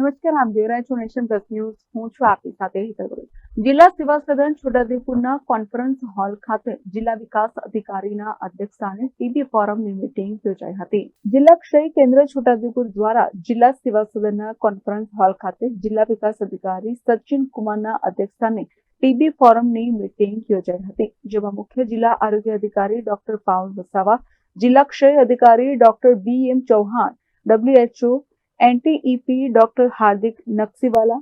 નમસ્કાર, આપ જોઈ રહ્યા છો નેશન પ્લસ ન્યૂઝ. હું છું આપની સાથે હિતલ ગોયલ. જિલ્લા સેવા સદન છોટાઉદેપુરના કોન્ફરન્સ હોલ ખાતે જિલ્લા વિકાસ અધિકારીના અધ્યક્ષસ્થાને ટીબી ફોરમની મીટિંગ યોજાઈ હતી. જિલ્લા ક્ષય કેન્દ્ર છોટાઉદેપુર દ્વારા જિલ્લા સેવા સદનના કોન્ફરન્સ હોલ ખાતે જિલ્લા વિકાસ અધિકારી સચિન કુમારના અધ્યક્ષસ્થાને ટીબી ફોરમની મીટિંગ યોજાઈ હતી, જેમાં મુખ્ય જિલ્લા આરોગ્ય અધિકારી ડોક્ટર પાઉલ વસાવા, જિલ્લા ક્ષય અધિકારી doctor BM Chauhan, WHO NTEP doctor Hardik Naksiwala,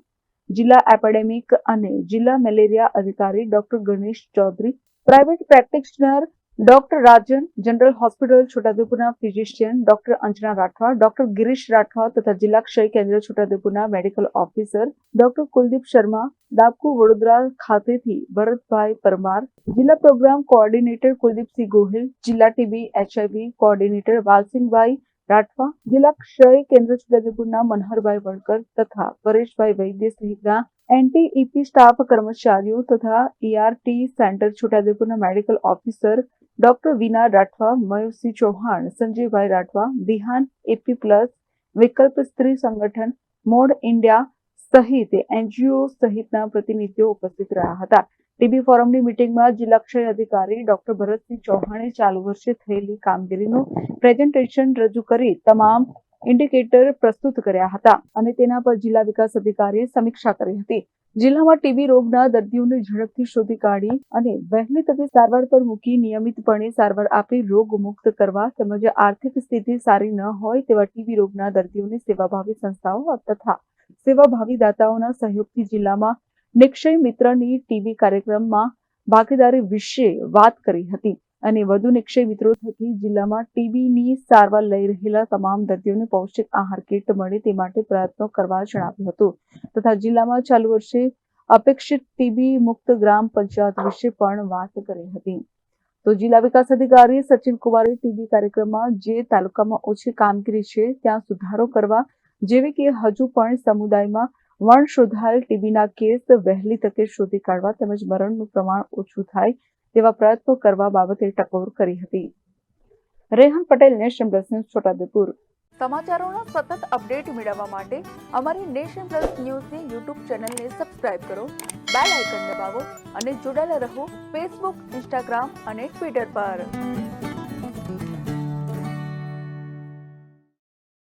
જિલ્લા એપિડેમિક અને જિલ્લા મેલેરિયા અધિકારી doctor Ganesh Chaudhari, private practitioner doctor Rajan, general hospital છોટાઉદેપુરના physician doctor Anjana Rathwa, doctor Girish Rathwa તથા જિલ્લા ક્ષય કેન્દ્ર છોટાઉદેપુરના medical officer doctor Kuldeep Sharma, Dabku Vadodara ખાતેથી ભરતભાઈ પરમાર, જિલ્લા પ્રોગ્રામ કોઓર્ડિનેટર કુલદીપસિંહ ગોહિલ, જિલ્લા TB HIV કોઓર્ડિનેટર વાલસિંહભાઈ રાઠવા, જિલ્લા ક્ષય કેન્દ્ર છોટાઉદેપુરના મનહરભાઈ વણકર તથા પરેશભાઈ વૈદ્ય સહિતના NTEP સ્ટાફ કર્મચારીઓ તથા ERT સેન્ટર છોટાઉદેપુરના medical officer doctor Veena Rathwa, Mayursinh Chauhan, સંજયભાઈ રાઠવા, દિહાન AP+, વિકલ્પ સ્ત્રી સંગઠન, મોડ ઇન્ડિયા સહિત NGO સહિતના પ્રતિનિધિઓ ઉપસ્થિત રહ્યા હતા. ટીબી ફોરમની મીટિંગમાં જિલ્લા ક્ષય અધિકારી ડોક્ટર ભરતસિંહ ચૌહાણે ચાલુ વર્ષે થયેલી કામગીરીનું પ્રેઝન્ટેશન રજૂ કરી તમામ ઇન્ડિકેટર પ્રસ્તુત કર્યા હતા અને તેના પર જિલ્લા વિકાસ અધિકારીએ સમીક્ષા કરી હતી. જિલ્લામાં ટીબી રોગના દર્દીઓને ઝડપથી શોધી કાઢી અને વહેલી તકે સારવાર પર મૂકી નિયમિતપણે સારવાર આપી રોગ મુક્ત કરવા તેમજ આર્થિક સ્થિતિ સારી ન હોય તેવા ટીબી રોગના દર્દીઓને સેવાભાવી સંસ્થાઓ તથા સેવાભાવી દાતાઓના સહયોગથી જિલ્લામાં નિક્ષય મિત્રની ટીબી કાર્યક્રમમાં ભાગીદારી વિશે વાત કરી હતી અને વધુ નિક્ષય મિત્રો થકી જિલ્લામાં ટીબીની સારવાર લઈ રહેલા તમામ દર્દીઓને પૌષ્ટિક આહાર કીટ મળે તે માટે પ્રયત્નો કરવા જણાવ્યું હતું તથા જિલ્લામાં ચાલુ વર્ષે અપેક્ષિત ટીબી મુક્ત ગ્રામ પંચાયત વિશે પણ વાત કરી હતી. તો જિલ્લા વિકાસ અધિકારી સચિન કુમારે ટીબી કાર્યક્રમમાં જે તાલુકામાં ઓછી કામગીરી છે ત્યાં સુધારો કરવા, જેવી કે હજુ પણ સમુદાયમાં વણશોધાયેલ ટીબીના કેસ વહેલી તકે શોધી કાઢવા તેમજ મરણનું પ્રમાણ ઓછું થાય તેવા પ્રયત્નો કરવા બાબતે ટકોર કરી હતી. Rehan Patel, nation plus news, Chhotaudepur. સમાચારોના સતત અપડેટ મેળવવા માટે અમારી નેશન પ્લસ ન્યૂઝની YouTube ચેનલને સબસ્ક્રાઇબ કરો, બેલ આઇકન દબાવો અને જોડાયેલા રહો Facebook, Instagram અને Twitter પર.